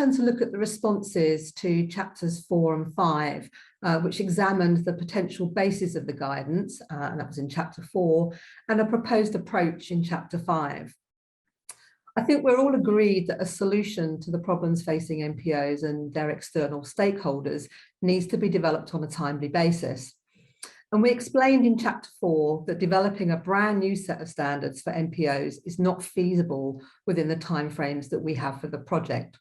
turn to look at the responses to chapters 4 and 5, which examined the potential basis of the guidance, and that was in chapter 4, and a proposed approach in chapter 5. I think we're all agreed that a solution to the problems facing NPOs and their external stakeholders needs to be developed on a timely basis. And we explained in chapter 4 that developing a brand new set of standards for NPOs is not feasible within the timeframes that we have for the project.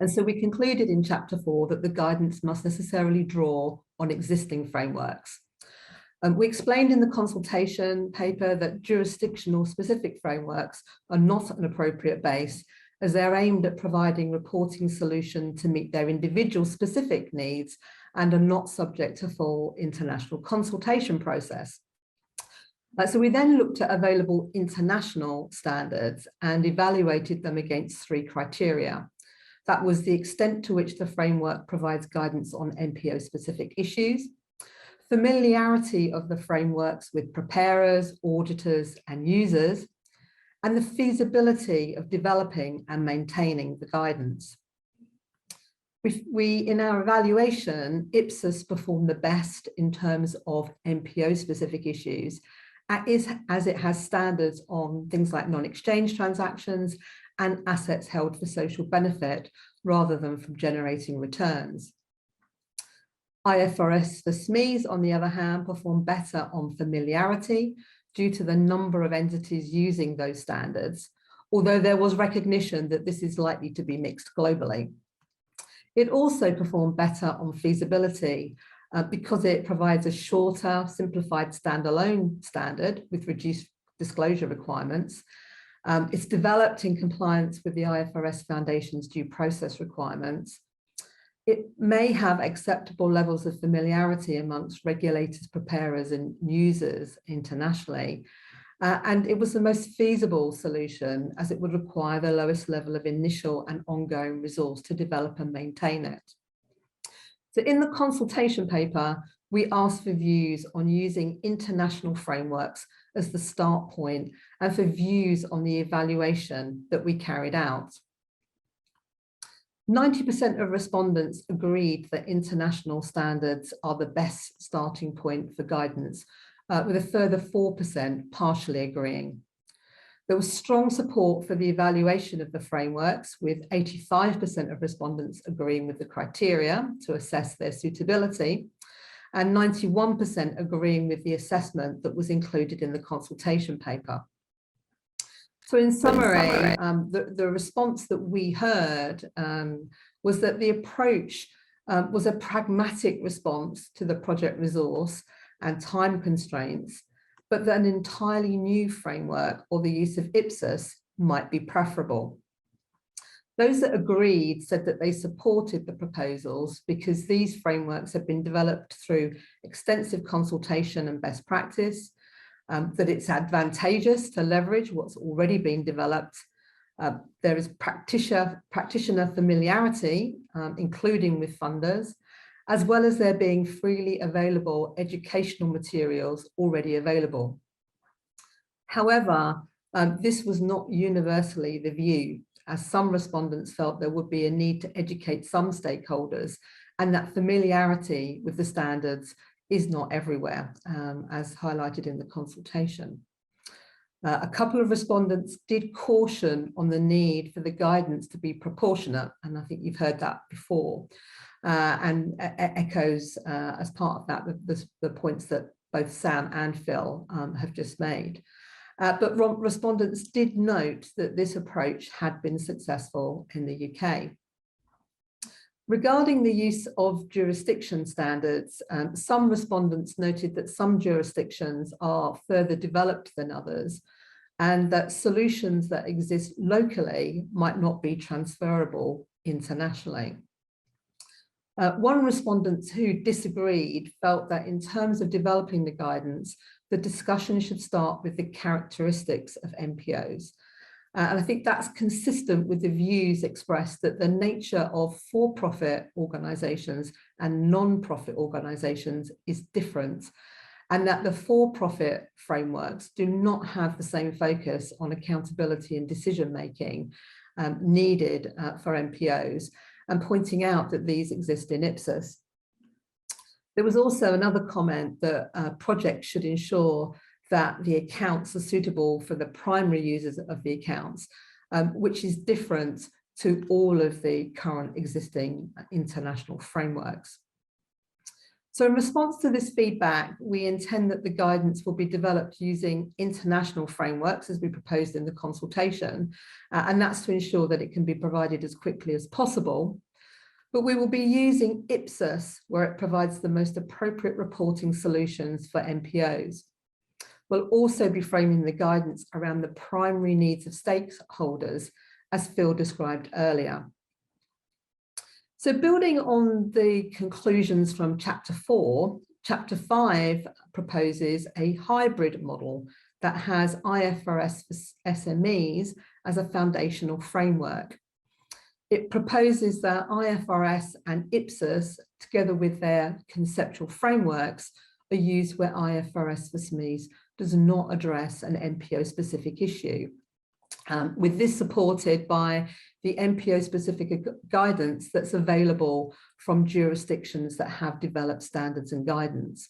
And so we concluded in chapter 4 that the guidance must necessarily draw on existing frameworks. We explained in the consultation paper that jurisdictional specific frameworks are not an appropriate base, as they're aimed at providing reporting solution to meet their individual specific needs and are not subject to full international consultation process. So we then looked at available international standards and evaluated them against 3 criteria. That was the extent to which the framework provides guidance on NPO specific issues, familiarity of the frameworks with preparers, auditors, and users, and the feasibility of developing and maintaining the guidance. In our evaluation, Ipsos performed the best in terms of NPO-specific issues, as it has standards on things like non-exchange transactions and assets held for social benefit, rather than from generating returns. IFRS for SMEs, on the other hand, performed better on familiarity due to the number of entities using those standards, although there was recognition that this is likely to be mixed globally. It also performed better on feasibility because it provides a shorter, simplified standalone standard with reduced disclosure requirements. It's developed in compliance with the IFRS Foundation's due process requirements. It may have acceptable levels of familiarity amongst regulators, preparers, and users internationally. And it was the most feasible solution, as it would require the lowest level of initial and ongoing resource to develop and maintain it. So in the consultation paper, we asked for views on using international frameworks as the start point and for views on the evaluation that we carried out. 90% of respondents agreed that international standards are the best starting point for guidance, with a further 4% partially agreeing. There was strong support for the evaluation of the frameworks, with 85% of respondents agreeing with the criteria to assess their suitability, and 91% agreeing with the assessment that was included in the consultation paper. So in summary, the response that we heard was that the approach was a pragmatic response to the project resource and time constraints, but that an entirely new framework or the use of Ipsos might be preferable. Those that agreed said that they supported the proposals because these frameworks have been developed through extensive consultation and best practice, that it's advantageous to leverage what's already been developed. There is practitioner familiarity, including with funders, as well as there being freely available educational materials already available. However, this was not universally the view, as some respondents felt there would be a need to educate some stakeholders, and that familiarity with the standards is not everywhere, as highlighted in the consultation. A couple of respondents did caution on the need for the guidance to be proportionate, and I think you've heard that before, and echoes as part of that the points that both Sam and Phil have just made. But respondents did note that this approach had been successful in the UK. Regarding the use of jurisdiction standards, some respondents noted that some jurisdictions are further developed than others, and that solutions that exist locally might not be transferable internationally. One respondent who disagreed felt that in terms of developing the guidance, the discussion should start with the characteristics of NPOs. And I think that's consistent with the views expressed that the nature of for-profit organisations and non-profit organisations is different, and that the for-profit frameworks do not have the same focus on accountability and decision-making, needed for NPOs, and pointing out that these exist in Ipsos. There was also another comment that projects should ensure that the accounts are suitable for the primary users of the accounts, which is different to all of the current existing international frameworks. So in response to this feedback, we intend that the guidance will be developed using international frameworks as we proposed in the consultation, and that's to ensure that it can be provided as quickly as possible. But we will be using Ipsos where it provides the most appropriate reporting solutions for NPOs. We'll also be framing the guidance around the primary needs of stakeholders, as Phil described earlier. So building on the conclusions from Chapter 4, Chapter 5 proposes a hybrid model that has IFRS for SMEs as a foundational framework. It proposes that IFRS and Ipsos, together with their conceptual frameworks, are used where IFRS for SMEs does not address an NPO-specific issue. With this supported by the NPO-specific guidance that's available from jurisdictions that have developed standards and guidance.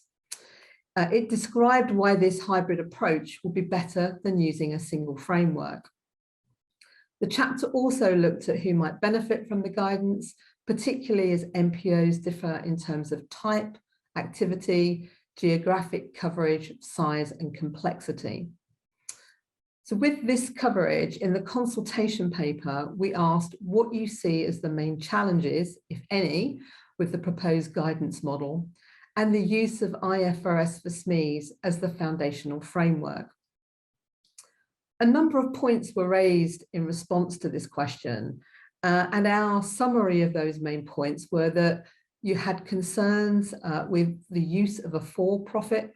It described why this hybrid approach will be better than using a single framework. The chapter also looked at who might benefit from the guidance, particularly as NPOs differ in terms of type, activity, geographic coverage, size, and complexity. So with this coverage, in the consultation paper, we asked what you see as the main challenges, if any, with the proposed guidance model, and the use of IFRS for SMEs as the foundational framework. A number of points were raised in response to this question, and our summary of those main points were that you had concerns with the use of a for-profit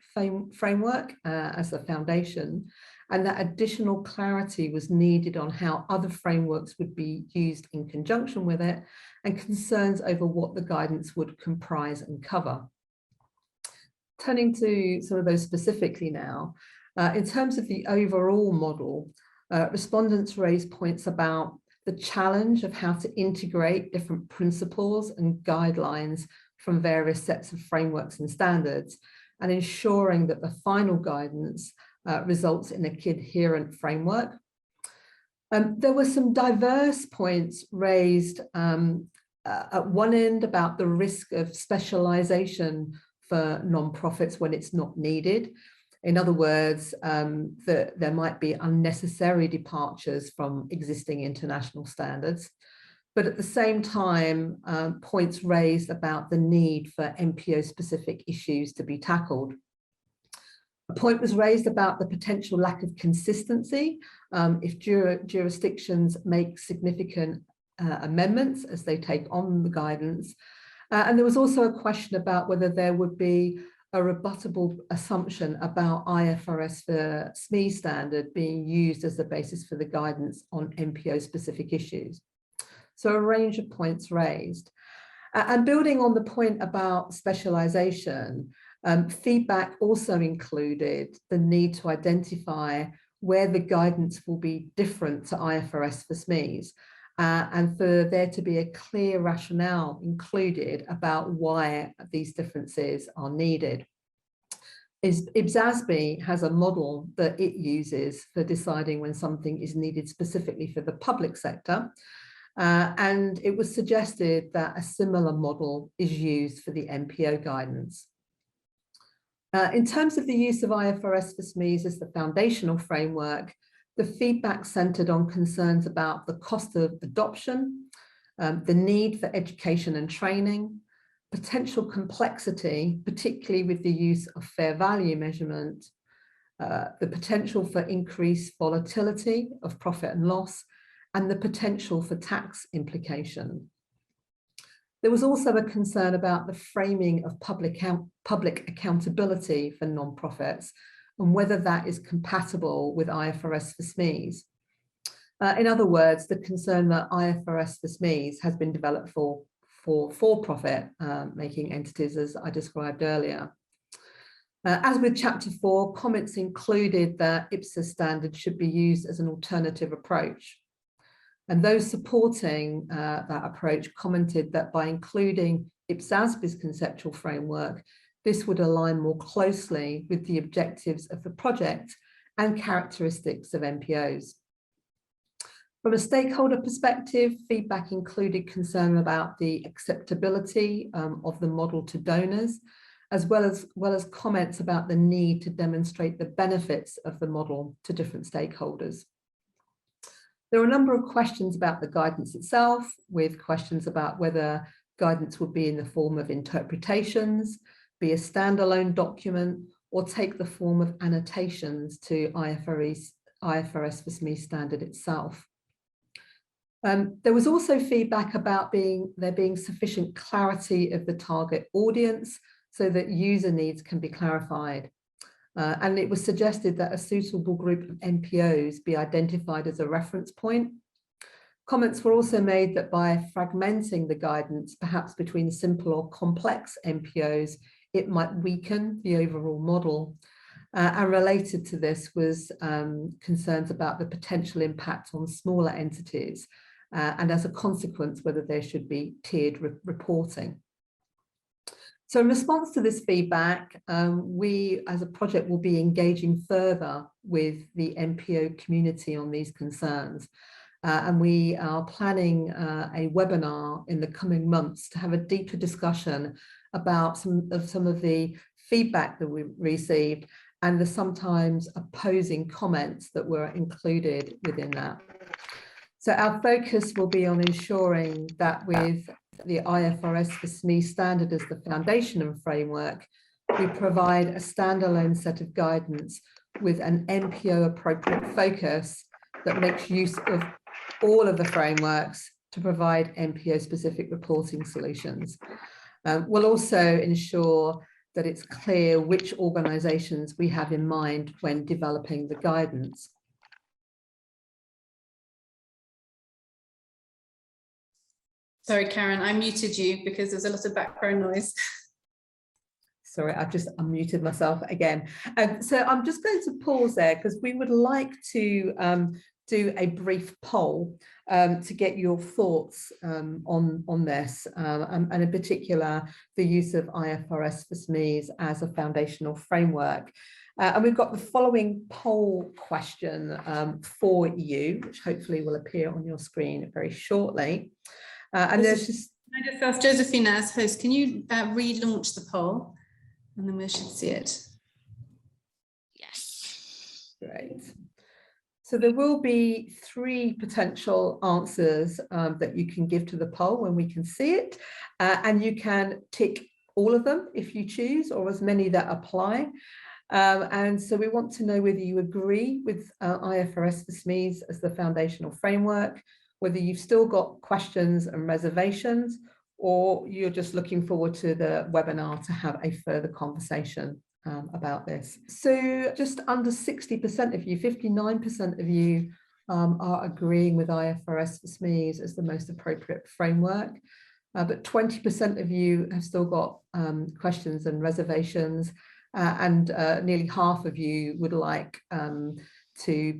framework as the foundation, and that additional clarity was needed on how other frameworks would be used in conjunction with it, and concerns over what the guidance would comprise and cover. Turning to some of those specifically now, in terms of the overall model, respondents raised points about the challenge of how to integrate different principles and guidelines from various sets of frameworks and standards, and ensuring that the final guidance results in a coherent framework. There were some diverse points raised at one end about the risk of specialization for non-profits when it's not needed. In other words, that there might be unnecessary departures from existing international standards. But at the same time, points raised about the need for NPO-specific issues to be tackled. A point was raised about the potential lack of consistency if jurisdictions make significant amendments as they take on the guidance. And there was also a question about whether there would be a rebuttable assumption about IFRS for SME standard being used as the basis for the guidance on NPO-specific issues. So a range of points raised. And building on the point about specialization, feedback also included the need to identify where the guidance will be different to IFRS for SMEs, and for there to be a clear rationale included about why these differences are needed. IBSASB has a model that it uses for deciding when something is needed specifically for the public sector, and it was suggested that a similar model is used for the NPO guidance. In terms of the use of IFRS for SMEs as the foundational framework, the feedback centred on concerns about the cost of adoption, the need for education and training, potential complexity, particularly with the use of fair value measurement, the potential for increased volatility of profit and loss, and the potential for tax implication. There was also a concern about the framing of public accountability for non-profits and whether that is compatible with IFRS for SMEs. In other words, the concern that IFRS for SMEs has been developed for for-profit making entities, as I described earlier. As with Chapter 4, comments included that Ipsos standards should be used as an alternative approach. And those supporting that approach commented that by including IPSASB's conceptual framework, this would align more closely with the objectives of the project and characteristics of MPOs. From a stakeholder perspective, feedback included concern about the acceptability of the model to donors, as well as comments about the need to demonstrate the benefits of the model to different stakeholders. There are a number of questions about the guidance itself, with questions about whether guidance would be in the form of interpretations, be a standalone document, or take the form of annotations to IFRS for SME standard itself. There was also feedback about there being sufficient clarity of the target audience so that user needs can be clarified. And it was suggested that a suitable group of MPOs be identified as a reference point. Comments were also made that by fragmenting the guidance, perhaps between simple or complex MPOs, it might weaken the overall model. And related to this was concerns about the potential impact on smaller entities, and as a consequence, whether there should be tiered reporting. So in response to this feedback, we as a project will be engaging further with the MPO community on these concerns. And we are planning a webinar in the coming months to have a deeper discussion about some of the feedback that we received and the sometimes opposing comments that were included within that. So our focus will be on ensuring that with the IFRS for SME standard as the foundation and framework, we provide a standalone set of guidance with an MPO appropriate focus that makes use of all of the frameworks to provide MPO specific reporting solutions. We'll also ensure that it's clear which organisations we have in mind when developing the guidance. Sorry, Karen, I muted you because there's a lot of background noise. Sorry, I've just unmuted myself again. So I'm just going to pause there because we would like to do a brief poll to get your thoughts on this, and in particular, the use of IFRS for SMEs as a foundational framework. And we've got the following poll question for you, which hopefully will appear on your screen very shortly. And there's just... Can I just ask Josephine as host, can you relaunch the poll? And then we should see it. Yes. Great. So there will be 3 potential answers that you can give to the poll when we can see it. And you can tick all of them if you choose, or as many that apply. And so we want to know whether you agree with IFRS for SMEs as the foundational framework, whether you've still got questions and reservations, or you're just looking forward to the webinar to have a further conversation about this. So just under 60% of you, 59% of you are agreeing with IFRS for SMEs as the most appropriate framework, but 20% of you have still got questions and reservations, and nearly half of you would like to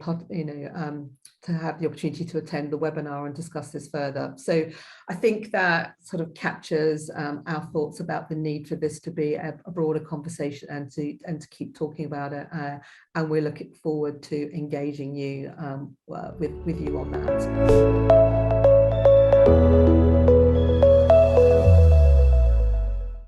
have the opportunity to attend the webinar and discuss this further. So I think that sort of captures our thoughts about the need for this to be a broader conversation and to keep talking about it. And we're looking forward to engaging you with you on that.